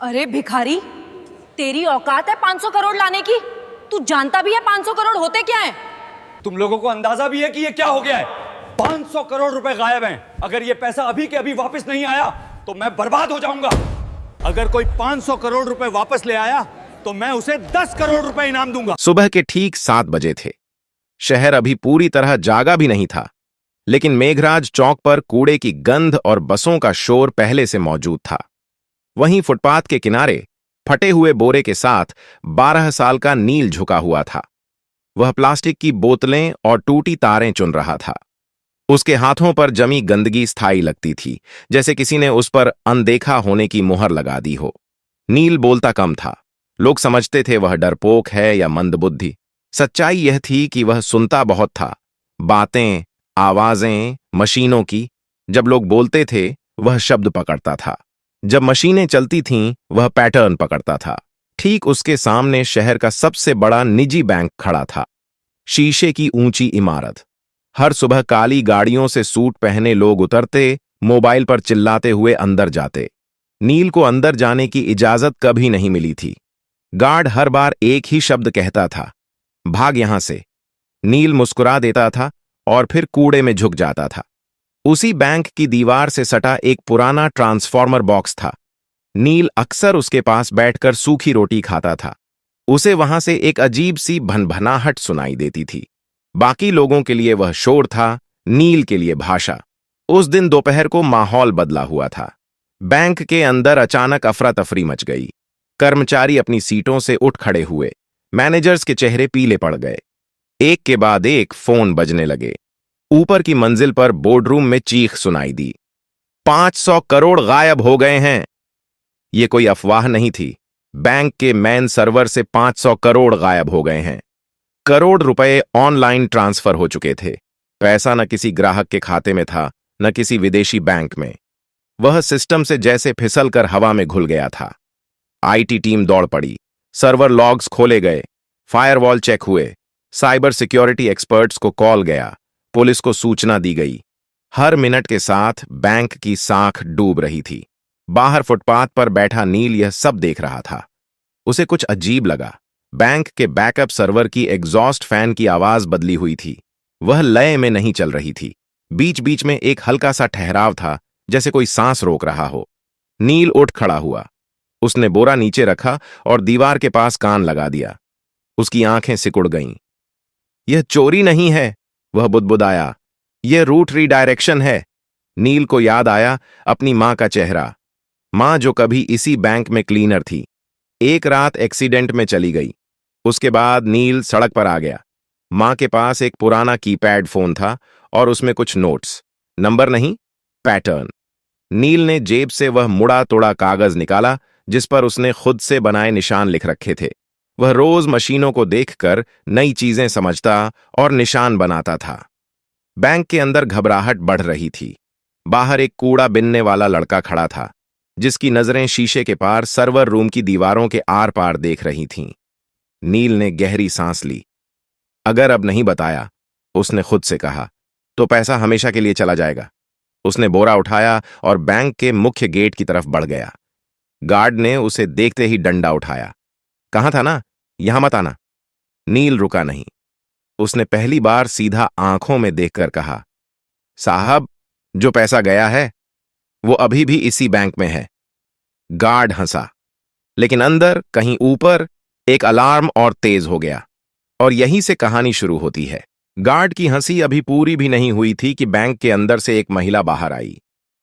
अरे भिखारी, तेरी औकात है 500 करोड़ लाने की? तू जानता भी है 500 करोड़ होते क्या है? तुम लोगों को अंदाजा भी है कि ये क्या हो गया है? 500 करोड़ रुपए गायब हैं। अगर ये पैसा अभी के अभी वापस नहीं आया तो मैं बर्बाद हो जाऊंगा। अगर कोई 500 करोड़ रुपए वापस ले आया तो मैं उसे 10 करोड़ रुपए इनाम दूंगा। सुबह के ठीक 7 बजे थे। शहर अभी पूरी तरह जागा भी नहीं था, लेकिन मेघराज चौक पर कूड़े की गंध और बसों का शोर पहले से मौजूद था। वहीं फुटपाथ के किनारे फटे हुए बोरे के साथ 12 साल का नील झुका हुआ था। वह प्लास्टिक की बोतलें और टूटी तारें चुन रहा था। उसके हाथों पर जमी गंदगी स्थायी लगती थी, जैसे किसी ने उस पर अनदेखा होने की मुहर लगा दी हो। नील बोलता कम था। लोग समझते थे वह डरपोक है या मंदबुद्धि। सच्चाई यह थी कि वह सुनता बहुत था। बातें, आवाजें, मशीनों की। जब लोग बोलते थे वह शब्द पकड़ता था। जब मशीनें चलती थीं वह पैटर्न पकड़ता था। ठीक उसके सामने शहर का सबसे बड़ा निजी बैंक खड़ा था। शीशे की ऊंची इमारत। हर सुबह काली गाड़ियों से सूट पहने लोग उतरते, मोबाइल पर चिल्लाते हुए अंदर जाते। नील को अंदर जाने की इजाजत कभी नहीं मिली थी। गार्ड हर बार एक ही शब्द कहता था, भाग यहां से। नील मुस्कुरा देता था और फिर कूड़े में झुक जाता था। उसी बैंक की दीवार से सटा एक पुराना ट्रांसफॉर्मर बॉक्स था। नील अक्सर उसके पास बैठकर सूखी रोटी खाता था। उसे वहां से एक अजीब सी भनभनाहट सुनाई देती थी। बाकी लोगों के लिए वह शोर था, नील के लिए भाषा। उस दिन दोपहर को माहौल बदला हुआ था। बैंक के अंदर अचानक अफरा तफरी मच गई। कर्मचारी अपनी सीटों से उठ खड़े हुए। मैनेजर्स के चेहरे पीले पड़ गए। एक के बाद एक फोन बजने लगे। ऊपर की मंजिल पर बोर्डरूम में चीख सुनाई दी, 500 करोड़ गायब हो गए हैं। यह कोई अफवाह नहीं थी। बैंक के मेन सर्वर से 500 करोड़ गायब हो गए हैं। करोड़ रुपए ऑनलाइन ट्रांसफर हो चुके थे। पैसा न किसी ग्राहक के खाते में था, न किसी विदेशी बैंक में। वह सिस्टम से जैसे फिसलकर हवा में घुल गया था। आईटी टीम दौड़ पड़ी। सर्वर लॉग्स खोले गए, फायरवॉल चेक हुए, साइबर सिक्योरिटी एक्सपर्ट्स को कॉल गया, पुलिस को सूचना दी गई। हर मिनट के साथ बैंक की साख डूब रही थी। बाहर फुटपाथ पर बैठा नील यह सब देख रहा था। उसे कुछ अजीब लगा। बैंक के बैकअप सर्वर की एग्जॉस्ट फैन की आवाज बदली हुई थी। वह लय में नहीं चल रही थी। बीच बीच में एक हल्का सा ठहराव था, जैसे कोई सांस रोक रहा हो। नील उठ खड़ा हुआ। उसने बोरा नीचे रखा और दीवार के पास कान लगा दिया। उसकी आंखें सिकुड़ गईं। यह चोरी नहीं है, वह बुदबुदाया। यह रूट रीडायरेक्शन है। नील को याद आया अपनी मां का चेहरा। मां जो कभी इसी बैंक में क्लीनर थी। एक रात एक्सीडेंट में चली गई। उसके बाद नील सड़क पर आ गया। मां के पास एक पुराना कीपैड फोन था और उसमें कुछ नोट्स। नंबर नहीं, पैटर्न। नील ने जेब से वह मुड़ा तोड़ा कागज निकाला जिस पर उसने खुद से बनाए निशान लिख रखे थे। वह रोज मशीनों को देखकर नई चीजें समझता और निशान बनाता था। बैंक के अंदर घबराहट बढ़ रही थी। बाहर एक कूड़ा बिनने वाला लड़का खड़ा था, जिसकी नजरें शीशे के पार सर्वर रूम की दीवारों के आर पार देख रही थीं। नील ने गहरी सांस ली। अगर अब नहीं बताया, उसने खुद से कहा, तो पैसा हमेशा के लिए चला जाएगा। उसने बोरा उठाया और बैंक के मुख्य गेट की तरफ बढ़ गया। गार्ड ने उसे देखते ही डंडा उठाया। कहा था ना, यहां मत आना। नील रुका नहीं। उसने पहली बार सीधा आंखों में देखकर कहा, साहब, जो पैसा गया है वो अभी भी इसी बैंक में है। गार्ड हंसा, लेकिन अंदर कहीं ऊपर एक अलार्म और तेज हो गया। और यहीं से कहानी शुरू होती है। गार्ड की हंसी अभी पूरी भी नहीं हुई थी कि बैंक के अंदर से एक महिला बाहर आई।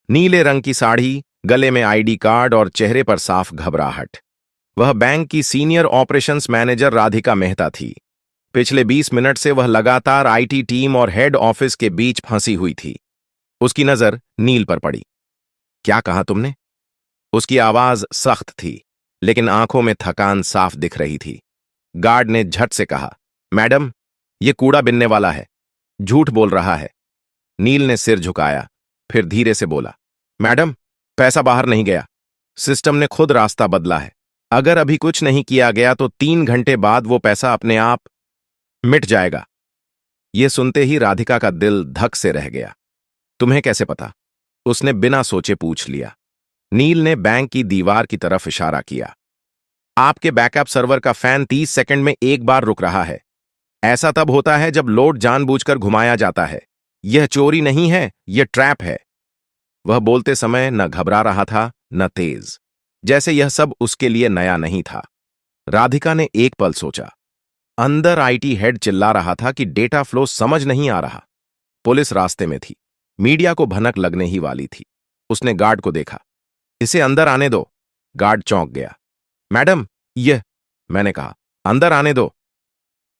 नीले रंग की साड़ी, गले में आईडी कार्ड और चेहरे पर साफ घबराहट। वह बैंक की senior operations manager Radhika Mehta थी। पिछले 20 मिनट से वह लगातार आईटी टीम और हेड ऑफिस के बीच फंसी हुई थी। उसकी नजर नील पर पड़ी। क्या कहा तुमने? उसकी आवाज सख्त थी, लेकिन आंखों में थकान साफ दिख रही थी। गार्ड ने झट से कहा, मैडम, यह कूड़ा बिनने वाला है, झूठ बोल रहा है। नील ने सिर झुकाया, फिर धीरे से बोला, मैडम, पैसा बाहर नहीं गया। सिस्टम ने खुद रास्ता बदला है। अगर अभी कुछ नहीं किया गया तो 3 घंटे बाद वो पैसा अपने आप मिट जाएगा। यह सुनते ही राधिका का दिल धक से रह गया। तुम्हें कैसे पता? उसने बिना सोचे पूछ लिया। नील ने बैंक की दीवार की तरफ इशारा किया। आपके बैकअप सर्वर का फैन 30 सेकंड में एक बार रुक रहा है। ऐसा तब होता है जब लोड जानबूझकर घुमाया जाता है। यह चोरी नहीं है, यह ट्रैप है। वह बोलते समय न घबरा रहा था न तेज, जैसे यह सब उसके लिए नया नहीं था। राधिका ने एक पल सोचा। अंदर आईटी हेड चिल्ला रहा था कि डेटा फ्लो समझ नहीं आ रहा। पुलिस रास्ते में थी, मीडिया को भनक लगने ही वाली थी। उसने गार्ड को देखा। इसे अंदर आने दो। गार्ड चौंक गया। मैडम, यह, मैंने कहा, अंदर आने दो।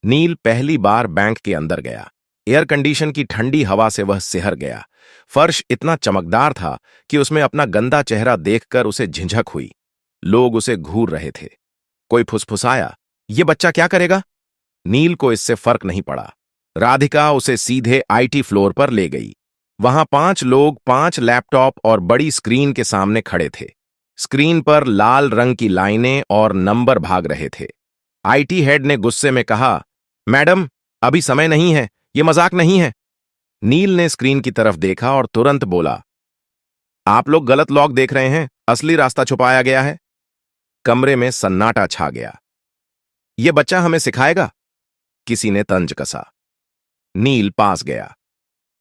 नील पहली बार बैंक के अंदर गया। एयर कंडीशन की ठंडी हवा से वह सिहर गया। फर्श इतना चमकदार था कि उसमें अपना गंदा चेहरा देखकर उसे झिझक हुई। लोग उसे घूर रहे थे। कोई फुसफुसाया, ये बच्चा क्या करेगा? नील को इससे फर्क नहीं पड़ा। राधिका उसे सीधे आईटी फ्लोर पर ले गई। वहां 5 लोग 5 लैपटॉप और बड़ी स्क्रीन के सामने खड़े थे। स्क्रीन पर लाल रंग की लाइनें और नंबर भाग रहे थे। आईटी हेड ने गुस्से में कहा, मैडम, अभी समय नहीं है, ये मजाक नहीं है। नील ने स्क्रीन की तरफ देखा और तुरंत बोला, आप लोग गलत लॉक देख रहे हैं, असली रास्ता छुपाया गया है। कमरे में सन्नाटा छा गया। यह बच्चा हमें सिखाएगा? किसी ने तंज कसा। नील पास गया।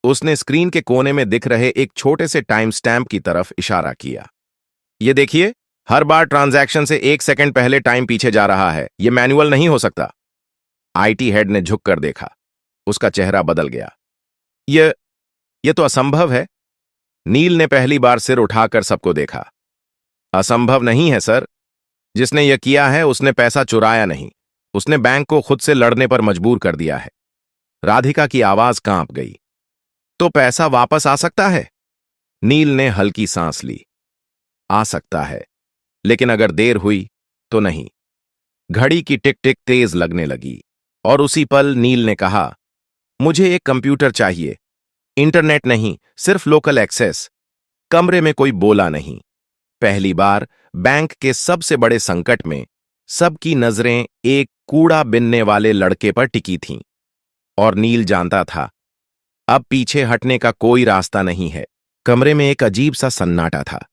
उसने स्क्रीन के कोने में दिख रहे एक छोटे से टाइम स्टैम्प की तरफ इशारा किया। ये देखिए, हर बार ट्रांजैक्शन से 1 सेकंड पहले टाइम पीछे जा रहा है। यह मैनुअल नहीं हो सकता। आईटी हेड ने झुककर देखा। उसका चेहरा बदल गया। यह तो असंभव है। नील ने पहली बार सिर उठाकर सबको देखा। असंभव नहीं है सर। जिसने यह किया है उसने पैसा चुराया नहीं, उसने बैंक को खुद से लड़ने पर मजबूर कर दिया है। राधिका की आवाज कांप गई। तो पैसा वापस आ सकता है? नील ने हल्की सांस ली। आ सकता है, लेकिन अगर देर हुई तो नहीं। घड़ी की टिक टिक तेज लगने लगी और उसी पल नील ने कहा, मुझे एक कंप्यूटर चाहिए। इंटरनेट नहीं, सिर्फ लोकल एक्सेस। कमरे में कोई बोला नहीं। पहली बार बैंक के सबसे बड़े संकट में सबकी नजरें एक कूड़ा बिनने वाले लड़के पर टिकी थीं। और नील जानता था, अब पीछे हटने का कोई रास्ता नहीं है। कमरे में एक अजीब सा सन्नाटा था।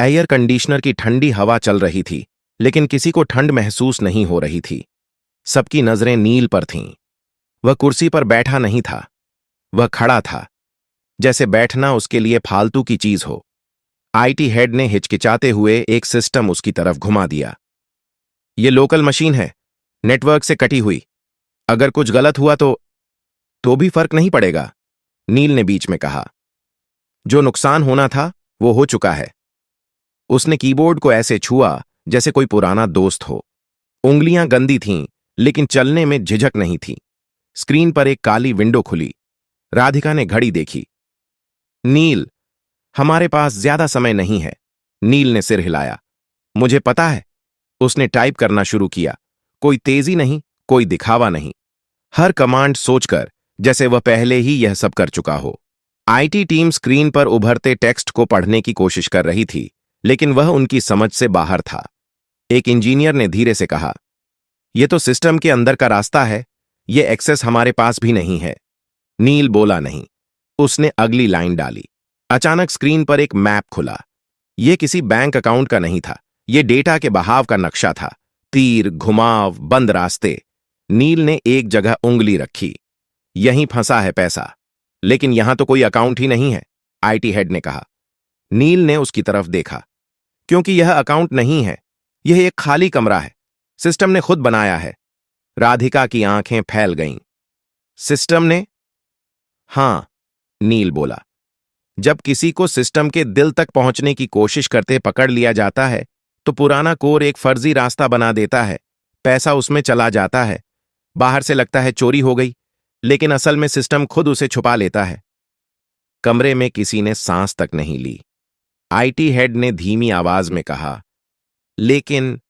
एयर कंडीशनर की ठंडी हवा चल रही थी, लेकिन किसी को ठंड महसूस नहीं हो रही थी। सबकी नजरें नील पर थीं। वह कुर्सी पर बैठा नहीं था, वह खड़ा था, जैसे बैठना उसके लिए फालतू की चीज हो। आईटी हेड ने हिचकिचाते हुए एक सिस्टम उसकी तरफ घुमा दिया। यह लोकल मशीन है, नेटवर्क से कटी हुई। अगर कुछ गलत हुआ तो भी फर्क नहीं पड़ेगा, नील ने बीच में कहा। जो नुकसान होना था वो हो चुका है। उसने कीबोर्ड को ऐसे छुआ जैसे कोई पुराना दोस्त हो। उंगलियां गंदी थीं, लेकिन चलने में झिझक नहीं थी। स्क्रीन पर एक काली विंडो खुली। राधिका ने घड़ी देखी। नील, हमारे पास ज्यादा समय नहीं है। नील ने सिर हिलाया। मुझे पता है। उसने टाइप करना शुरू किया। कोई तेजी नहीं, कोई दिखावा नहीं। हर कमांड सोचकर, जैसे वह पहले ही यह सब कर चुका हो। आईटी टीम स्क्रीन पर उभरते टेक्स्ट को पढ़ने की कोशिश कर रही थी, लेकिन वह उनकी समझ से बाहर था। एक इंजीनियर ने धीरे से कहा, यह तो सिस्टम के अंदर का रास्ता है, यह एक्सेस हमारे पास भी नहीं है। नील बोला नहीं। उसने अगली लाइन डाली। अचानक स्क्रीन पर एक मैप खुला। यह किसी बैंक अकाउंट का नहीं था, यह डेटा के बहाव का नक्शा था। तीर, घुमाव, बंद रास्ते। नील ने एक जगह उंगली रखी। यहीं फंसा है पैसा। लेकिन यहां तो कोई अकाउंट ही नहीं है, आईटी हेड ने कहा। नील ने उसकी तरफ देखा। क्योंकि यह अकाउंट नहीं है, यह एक खाली कमरा है। सिस्टम ने खुद बनाया है। राधिका की आंखें फैल गईं। सिस्टम ने? हां, नील बोला। जब किसी को सिस्टम के दिल तक पहुंचने की कोशिश करते पकड़ लिया जाता है, तो पुराना कोर एक फर्जी रास्ता बना देता है। पैसा उसमें चला जाता है। बाहर से लगता है चोरी हो गई, लेकिन असल में सिस्टम खुद उसे छुपा लेता है। कमरे में किसी ने सांस तक नहीं ली। आईटी हेड ने धीमी आवाज में कहा, लेकिन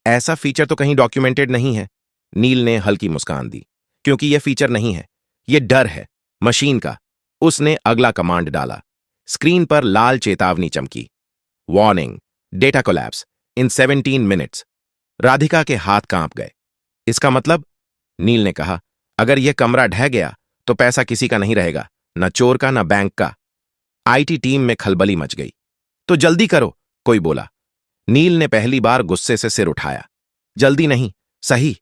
ऐसा फीचर तो कहीं डॉक्यूमेंटेड नहीं है। नील ने हल्की मुस्कान दी। क्योंकि यह फीचर नहीं है, यह डर है मशीन का। उसने अगला कमांड डाला। स्क्रीन पर लाल चेतावनी चमकी। वार्निंग, डेटा कोलैप्स इन 17 मिनट्स। राधिका के हाथ कांप गए। इसका मतलब? नील ने कहा, अगर यह कमरा ढह गया तो पैसा किसी का नहीं रहेगा, न चोर का न बैंक का। आईटी टीम में खलबली मच गई। तो जल्दी करो, कोई बोला। नील ने पहली बार गुस्से से सिर उठाया। जल्दी नहीं, सही।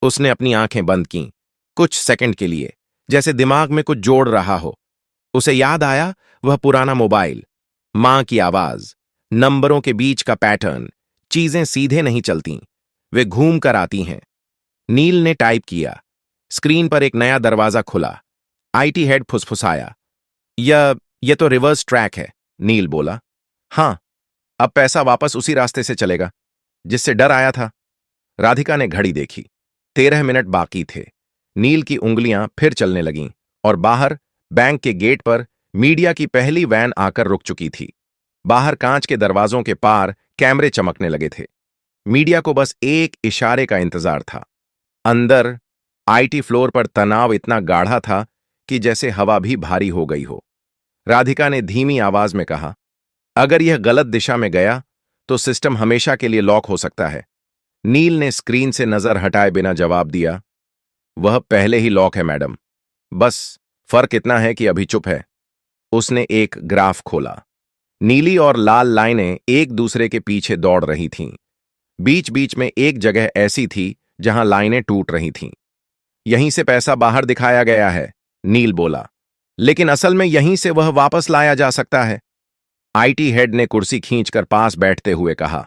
उसने अपनी आंखें बंद कीं, कुछ सेकंड के लिए, जैसे दिमाग में कुछ जोड़ रहा हो। उसे याद आया वह पुराना मोबाइल, मां की आवाज, नंबरों के बीच का पैटर्न। चीजें सीधे नहीं चलती, वे घूम कर आती हैं। नील ने टाइप किया। स्क्रीन पर एक नया दरवाजा खुला। आईटी हेड फुसफुसाया। यह तो रिवर्स ट्रैक है, नील बोला। हां, अब पैसा वापस उसी रास्ते से चलेगा जिससे डर आया था। राधिका ने घड़ी देखी। 13 मिनट बाकी थे। नील की उंगलियां फिर चलने लगीं और बाहर बैंक के गेट पर मीडिया की पहली वैन आकर रुक चुकी थी। बाहर कांच के दरवाजों के पार कैमरे चमकने लगे थे। मीडिया को बस एक इशारे का इंतजार था। अंदर आईटी फ्लोर पर तनाव इतना गाढ़ा था कि जैसे हवा भी भारी हो गई हो। राधिका ने धीमी आवाज में कहा, अगर यह गलत दिशा में गया तो सिस्टम हमेशा के लिए लॉक हो सकता है। नील ने स्क्रीन से नजर हटाए बिना जवाब दिया, वह पहले ही लॉक है मैडम, बस फर्क इतना है कि अभी चुप है। उसने एक ग्राफ खोला। नीली और लाल लाइनें एक दूसरे के पीछे दौड़ रही थीं। बीच बीच में एक जगह ऐसी थी जहां लाइनें टूट रही थीं। यहीं से पैसा बाहर दिखाया गया है, नील बोला, लेकिन असल में यहीं से वह वापस लाया जा सकता है। आईटी हेड ने कुर्सी खींचकर पास बैठते हुए कहा,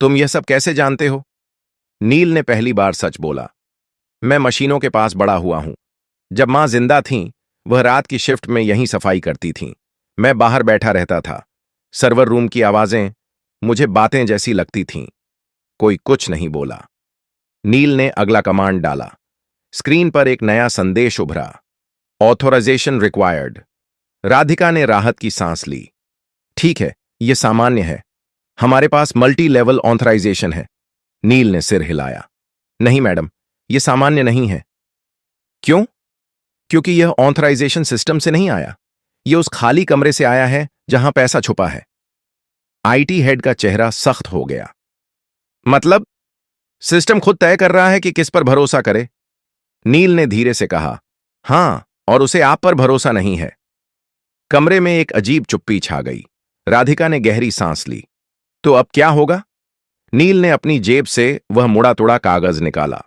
तुम यह सब कैसे जानते हो? नील ने पहली बार सच बोला, मैं मशीनों के पास बड़ा हुआ हूं। जब मां जिंदा थीं, वह रात की शिफ्ट में यहीं सफाई करती थीं। मैं बाहर बैठा रहता था। सर्वर रूम की आवाजें मुझे बातें जैसी लगती थीं। कोई कुछ नहीं बोला। नील ने अगला कमांड डाला। स्क्रीन पर एक नया संदेश उभरा, ऑथोराइजेशन रिक्वायर्ड। राधिका ने राहत की सांस ली। ठीक है, यह सामान्य है, हमारे पास मल्टी लेवल ऑथराइजेशन है। नील ने सिर हिलाया। नहीं मैडम, यह सामान्य नहीं है। क्यों? क्योंकि यह ऑथराइजेशन सिस्टम से नहीं आया, यह उस खाली कमरे से आया है जहां पैसा छुपा है। आईटी हेड का चेहरा सख्त हो गया। मतलब सिस्टम खुद तय कर रहा है कि किस पर भरोसा करे? नील ने धीरे से कहा, हां, और उसे आप पर भरोसा नहीं है। कमरे में एक अजीब चुप्पी छा गई। राधिका ने गहरी सांस ली। तो अब क्या होगा? नील ने अपनी जेब से वह मुड़ा तुड़ा कागज निकाला।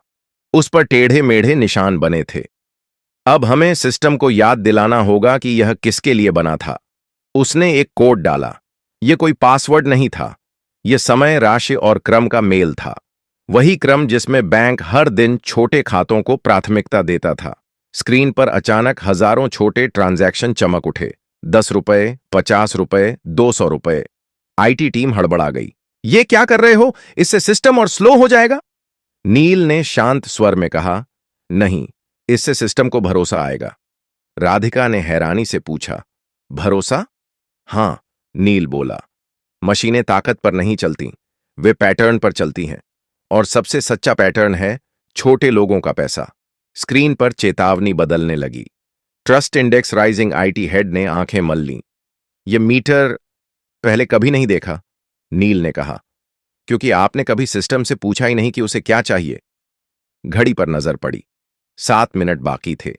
उस पर टेढ़े मेढ़े निशान बने थे। अब हमें सिस्टम को याद दिलाना होगा कि यह किसके लिए बना था। उसने एक कोड डाला। यह कोई पासवर्ड नहीं था, यह समय, राशि और क्रम का मेल था। वही क्रम जिसमें बैंक हर दिन छोटे खातों को प्राथमिकता देता था। स्क्रीन पर अचानक हजारों छोटे ट्रांजैक्शन चमक उठे। 10 रुपए, 50 रुपए, 200 रुपए। आईटी टीम हड़बड़ा गई। ये क्या कर रहे हो? इससे सिस्टम और स्लो हो जाएगा। नील ने शांत स्वर में कहा, नहीं, इससे सिस्टम को भरोसा आएगा। राधिका ने हैरानी से पूछा, भरोसा? हां, नील बोला। मशीनें ताकत पर नहीं चलती, वे पैटर्न पर चलती हैं, और सबसे सच्चा पैटर्न है छोटे लोगों का पैसा। स्क्रीन पर चेतावनी बदलने लगी। Trust index rising. IT head ने आंखें मल लीं। यह मीटर पहले कभी नहीं देखा, नील ने कहा, क्योंकि आपने कभी सिस्टम से पूछा ही नहीं कि उसे क्या चाहिए। घड़ी पर नजर पड़ी। 7 मिनट बाकी थे।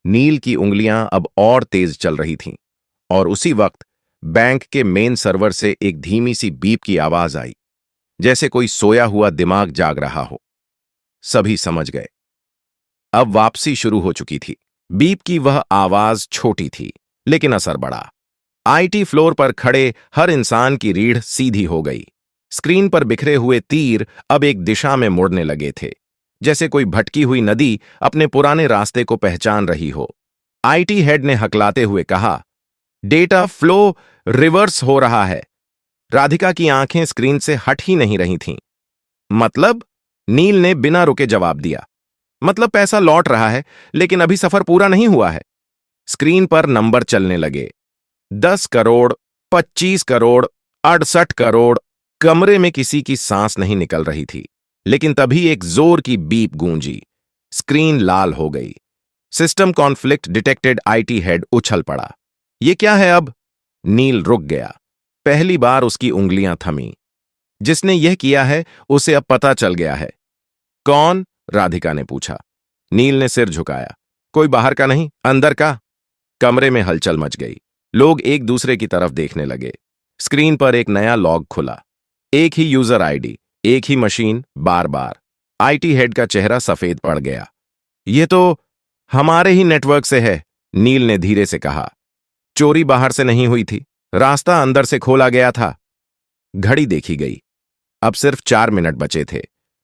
नील की उंगलियां अब और तेज चल रही थीं, और उसी वक्त बैंक के मेन सर्वर से एक धीमी सी बीप की आवाज आई, जैसे कोई सोया हुआ दिमाग जाग रहा हो। सभी समझ गए, अब वापसी शुरू हो चुकी थी। बीप की वह आवाज छोटी थी, लेकिन असर बड़ा। आईटी फ्लोर पर खड़े हर इंसान की रीढ़ सीधी हो गई। स्क्रीन पर बिखरे हुए तीर अब एक दिशा में मुड़ने लगे थे, जैसे कोई भटकी हुई नदी अपने पुराने रास्ते को पहचान रही हो। आईटी हेड ने हकलाते हुए कहा, डेटा फ्लो रिवर्स हो रहा है। राधिका की आंखें स्क्रीन से हट ही नहीं रही थीं। मतलब? नील ने बिना रुके जवाब दिया, मतलब पैसा लौट रहा है, लेकिन अभी सफर पूरा नहीं हुआ है। स्क्रीन पर नंबर चलने लगे। 10 करोड़, 25 करोड़, 68 करोड़। कमरे में किसी की सांस नहीं निकल रही थी, लेकिन तभी एक जोर की बीप गूंजी। स्क्रीन लाल हो गई। System conflict detected. IT head उछल पड़ा। ये क्या है अब? नील रुक गया। पहली बार उसकी उंगलियां थमी। जिसने यह किया है उसे अब पता चल गया है। कौन? राधिका ने पूछा। नील ने सिर झुकाया। कोई बाहर का नहीं, अंदर का। कमरे में हलचल मच गई। लोग एक दूसरे की तरफ देखने लगे। स्क्रीन पर एक नया लॉग खुला। एक ही यूजर आईडी, एक ही मशीन, बार बार। आईटी हेड का चेहरा सफेद पड़ गया। ये तो हमारे ही नेटवर्क से है, नील ने धीरे से कहा। चोरी बाहर से नहीं हुई थी, रास्ता अंदर से खोला गया था। घड़ी देखी गई। अब सिर्फ 4 मिनट बचे थे।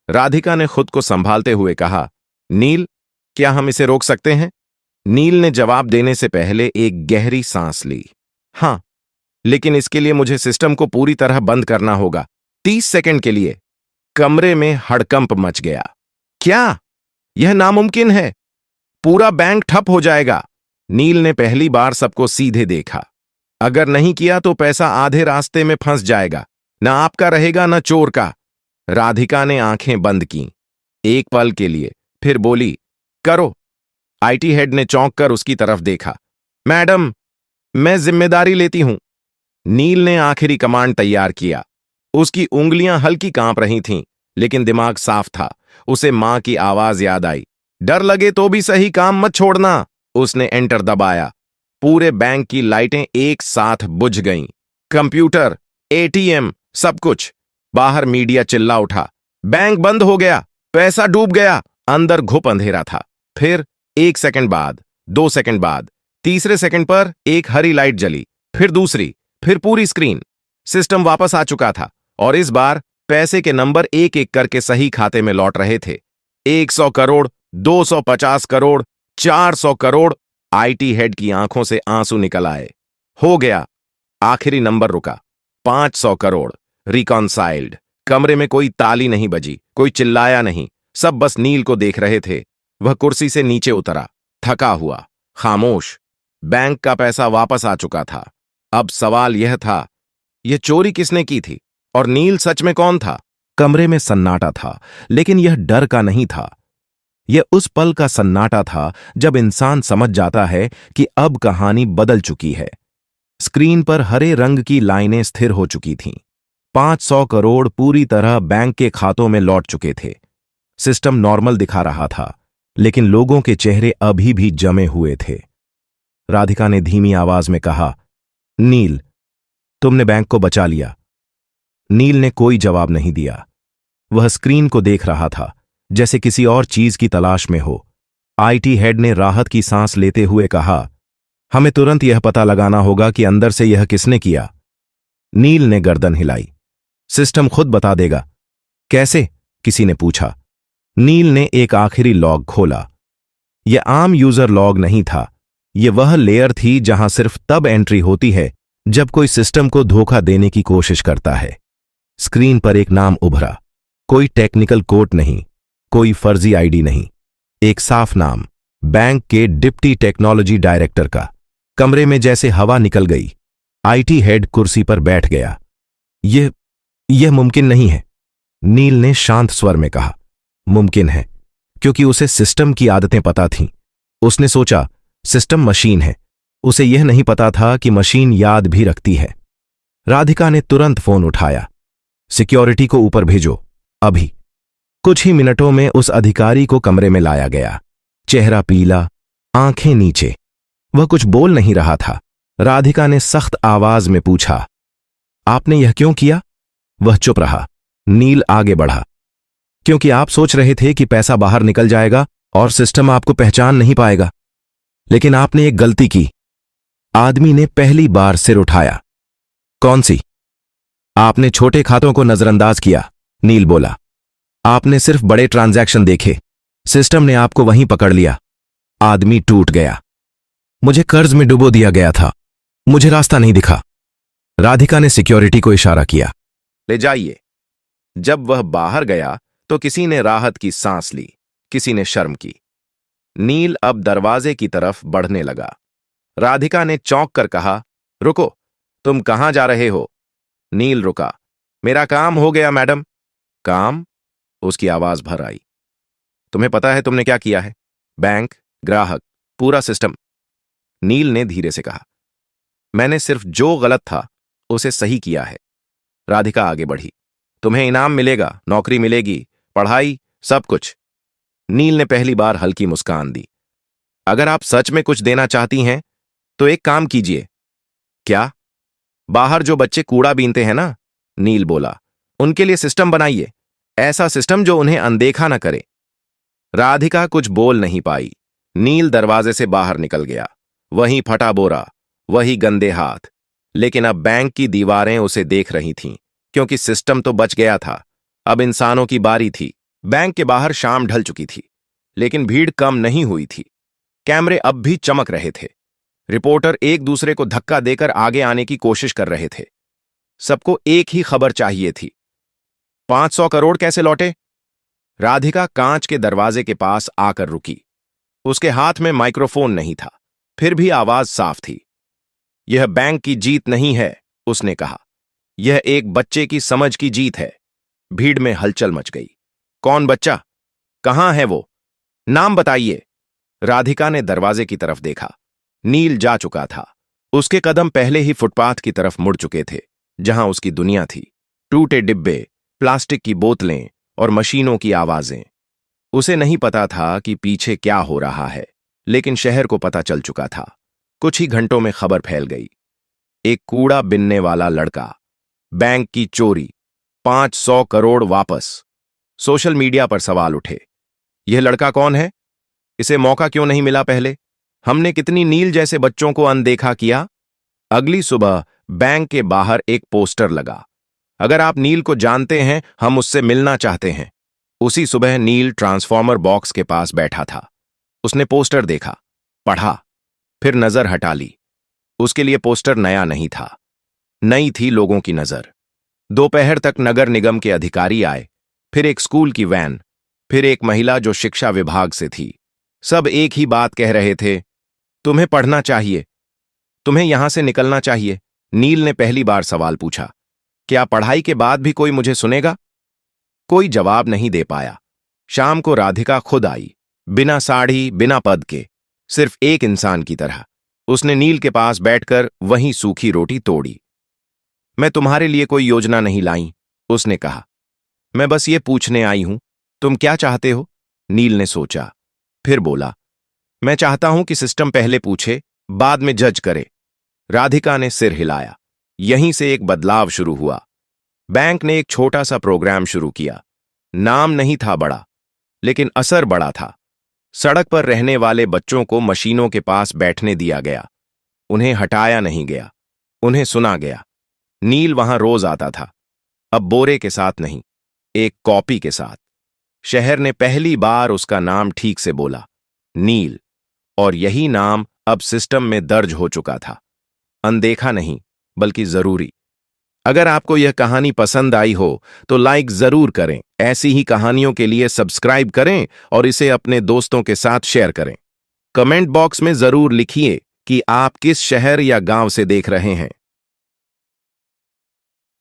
राधिका ने खुद को संभालते हुए कहा, नील, क्या हम इसे रोक सकते हैं? नील ने जवाब देने से पहले एक गहरी सांस ली। हां, लेकिन इसके लिए मुझे सिस्टम को पूरी तरह बंद करना होगा। 30 सेकंड के लिए। कमरे में हड़कंप मच गया। क्या? यह नामुमकिन है। पूरा बैंक ठप हो जाएगा। नील ने पहली बार सबको सीधे देखा। अगर नहीं किया तो पैसा आधे रास्ते में फंस जाएगा। न आपका रहेगा न चोर का। राधिका ने आंखें बंद कीं। एक पल के लिए, फिर बोली, करो। आईटी हेड ने चौंक कर उसकी तरफ देखा। मैडम, मैं जिम्मेदारी लेती हूं। नील ने आखिरी कमांड तैयार किया। उसकी उंगलियां हल्की कांप रही थीं, लेकिन दिमाग साफ था। उसे मां की आवाज याद आई। डर लगे तो भी सही काम मत छोड़ना। उसने एंटर दबाया। पूरे बैंक की लाइटें एक साथ बुझ गईं। कंप्यूटर, एटीएम, सब कुछ। बाहर मीडिया चिल्ला उठा, बैंक बंद हो गया, पैसा डूब गया। अंदर घुप अंधेरा था। फिर 1 सेकंड बाद, 2 सेकंड बाद, तीसरे सेकंड पर एक हरी लाइट जली, फिर दूसरी, फिर पूरी स्क्रीन। सिस्टम वापस आ चुका था और इस बार पैसे के नंबर एक एक करके सही खाते में लौट रहे थे। 100 करोड़, 250 करोड़, 400 करोड़। आईटी हेड की आंखों से आंसू निकल आए। हो गया। आखिरी नंबर रुका। 500 करोड़। रिकॉन्साइल्ड। कमरे में कोई ताली नहीं बजी, कोई चिल्लाया नहीं। सब बस नील को देख रहे थे। वह कुर्सी से नीचे उतरा, थका हुआ, खामोश। बैंक का पैसा वापस आ चुका था। अब सवाल यह था, यह चोरी किसने की थी और नील सच में कौन था? कमरे में सन्नाटा था, लेकिन यह डर का नहीं था। यह उस पल का सन्नाटा था जब इंसान समझ जाता है कि अब कहानी बदल चुकी है। स्क्रीन पर हरे रंग की लाइनें स्थिर हो चुकी थीं। 500 करोड़ पूरी तरह बैंक के खातों में लौट चुके थे। सिस्टम नॉर्मल दिखा रहा था, लेकिन लोगों के चेहरे अभी भी जमे हुए थे। राधिका ने धीमी आवाज में कहा, नील, तुमने बैंक को बचा लिया। नील ने कोई जवाब नहीं दिया। वह स्क्रीन को देख रहा था, जैसे किसी और चीज की तलाश में हो। आईटी हेड ने राहत की सांस लेते हुए कहा, हमें तुरंत यह पता लगाना होगा कि अंदर से यह किसने किया। नील ने गर्दन हिलाई। सिस्टम खुद बता देगा। कैसे? किसी ने पूछा। नील ने एक आखिरी लॉग खोला। यह आम यूजर लॉग नहीं था। यह वह लेयर थी जहां सिर्फ तब एंट्री होती है जब कोई सिस्टम को धोखा देने की कोशिश करता है। स्क्रीन पर एक नाम उभरा। कोई टेक्निकल कोड नहीं, कोई फर्जी आईडी नहीं, एक साफ नाम, बैंक के डिप्टी टेक्नोलॉजी डायरेक्टर का। कमरे में जैसे हवा निकल गई। आईटी हेड कुर्सी पर बैठ गया। यह मुमकिन नहीं है, नील ने शांत स्वर में कहा। मुमकिन है, क्योंकि उसे सिस्टम की आदतें पता थीं। उसने सोचा, सिस्टम मशीन है। उसे यह नहीं पता था कि मशीन याद भी रखती है। राधिका ने तुरंत फोन उठाया। सिक्योरिटी को ऊपर भेजो, अभी। कुछ ही मिनटों में उस अधिकारी को कमरे में लाया गया। चेहरा पीला, आंखें नीचे। वह कुछ बोल नहीं रहा था। राधिका ने सख्त आवाज में पूछा, आपने यह क्यों किया? वह चुप रहा। नील आगे बढ़ा। क्योंकि आप सोच रहे थे कि पैसा बाहर निकल जाएगा और सिस्टम आपको पहचान नहीं पाएगा। लेकिन आपने एक गलती की। आदमी ने पहली बार सिर उठाया। कौन सी? आपने छोटे खातों को नजरअंदाज किया, नील बोला। आपने सिर्फ बड़े ट्रांजैक्शन देखे। सिस्टम ने आपको वहीं पकड़ लिया। आदमी टूट गया। मुझे कर्ज में डुबो दिया गया था। मुझे रास्ता नहीं दिखा। राधिका ने सिक्योरिटी को इशारा किया, ले जाइए। जब वह बाहर गया तो किसी ने राहत की सांस ली, किसी ने शर्म की। नील अब दरवाजे की तरफ बढ़ने लगा। राधिका ने चौंक कर कहा, रुको, तुम कहां जा रहे हो? नील रुका। मेरा काम हो गया मैडम। काम? उसकी आवाज भर आई। तुम्हें पता है तुमने क्या किया है? बैंक, ग्राहक, पूरा सिस्टम। नील ने धीरे से कहा, मैंने सिर्फ जो गलत था उसे सही किया है। राधिका आगे बढ़ी। तुम्हें इनाम मिलेगा, नौकरी मिलेगी, पढ़ाई, सब कुछ। नील ने पहली बार हल्की मुस्कान दी। अगर आप सच में कुछ देना चाहती हैं तो एक काम कीजिए। क्या? बाहर जो बच्चे कूड़ा बीनते हैं ना, नील बोला, उनके लिए सिस्टम बनाइए, ऐसा सिस्टम जो उन्हें अनदेखा न करे। राधिका कुछ बोल नहीं पाई। नील दरवाजे से बाहर निकल गया। वही फटा बोरा, वही गंदे हाथ। लेकिन अब बैंक की दीवारें उसे देख रही थीं, क्योंकि सिस्टम तो बच गया था। अब इंसानों की बारी थी। बैंक के बाहर शाम ढल चुकी थी, लेकिन भीड़ कम नहीं हुई थी। कैमरे अब भी चमक रहे थे। रिपोर्टर एक दूसरे को धक्का देकर आगे आने की कोशिश कर रहे थे। सबको एक ही खबर चाहिए थी। 500 करोड़ कैसे लौटे? राधिका कांच के दरवाजे के पास आकर रुकी। उसके हाथ में माइक्रोफोन नहीं था, फिर भी आवाज साफ थी। यह बैंक की जीत नहीं है, उसने कहा। यह एक बच्चे की समझ की जीत है। भीड़ में हलचल मच गई। कौन बच्चा? कहां है वो? नाम बताइए। राधिका ने दरवाजे की तरफ देखा। नील जा चुका था। उसके कदम पहले ही फुटपाथ की तरफ मुड़ चुके थे, जहां उसकी दुनिया थी। टूटे डिब्बे, प्लास्टिक की बोतलें और मशीनों की आवाजें। उसे नहीं पता था कि पीछे क्या हो रहा है, लेकिन शहर को पता चल चुका था। कुछ ही घंटों में खबर फैल गई। एक कूड़ा बिनने वाला लड़का, बैंक की चोरी, 500 करोड़ वापस। सोशल मीडिया पर सवाल उठे। यह लड़का कौन है? इसे मौका क्यों नहीं मिला पहले? हमने कितनी नील जैसे बच्चों को अनदेखा किया। अगली सुबह बैंक के बाहर एक पोस्टर लगा। अगर आप नील को जानते हैं, हम उससे मिलना चाहते हैं। उसी सुबह नील ट्रांसफॉर्मर बॉक्स के पास बैठा था। उसने पोस्टर देखा, पढ़ा, फिर नजर हटा ली। उसके लिए पोस्टर नया नहीं था, नई थी लोगों की नजर। दोपहर तक नगर निगम के अधिकारी आए, फिर एक स्कूल की वैन, फिर एक महिला जो शिक्षा विभाग से थी। सब एक ही बात कह रहे थे, तुम्हें पढ़ना चाहिए, तुम्हें यहां से निकलना चाहिए। नील ने पहली बार सवाल पूछा, क्या पढ़ाई के बाद भी कोई मुझे सुनेगा? कोई जवाब नहीं दे पाया। शाम को राधिका खुद आई, बिना साड़ी, बिना पद के, सिर्फ एक इंसान की तरह। उसने नील के पास बैठकर वहीं सूखी रोटी तोड़ी। मैं तुम्हारे लिए कोई योजना नहीं लाई, उसने कहा। मैं बस ये पूछने आई हूं, तुम क्या चाहते हो? नील ने सोचा, फिर बोला, मैं चाहता हूं कि सिस्टम पहले पूछे, बाद में जज करे। राधिका ने सिर हिलाया। यहीं से एक बदलाव शुरू हुआ। बैंक ने एक छोटा सा प्रोग्राम शुरू किया। नाम नहीं था बड़ा, लेकिन असर बड़ा था। सड़क पर रहने वाले बच्चों को मशीनों के पास बैठने दिया गया। उन्हें हटाया नहीं गया, उन्हें सुना गया। नील वहां रोज आता था, अब बोरे के साथ नहीं, एक कॉपी के साथ। शहर ने पहली बार उसका नाम ठीक से बोला, नील। और यही नाम अब सिस्टम में दर्ज हो चुका था। अनदेखा नहीं, बल्कि जरूरी। अगर आपको यह कहानी पसंद आई हो तो लाइक जरूर करें। ऐसी ही कहानियों के लिए सब्सक्राइब करें और इसे अपने दोस्तों के साथ शेयर करें। कमेंट बॉक्स में जरूर लिखिए कि आप किस शहर या गांव से देख रहे हैं।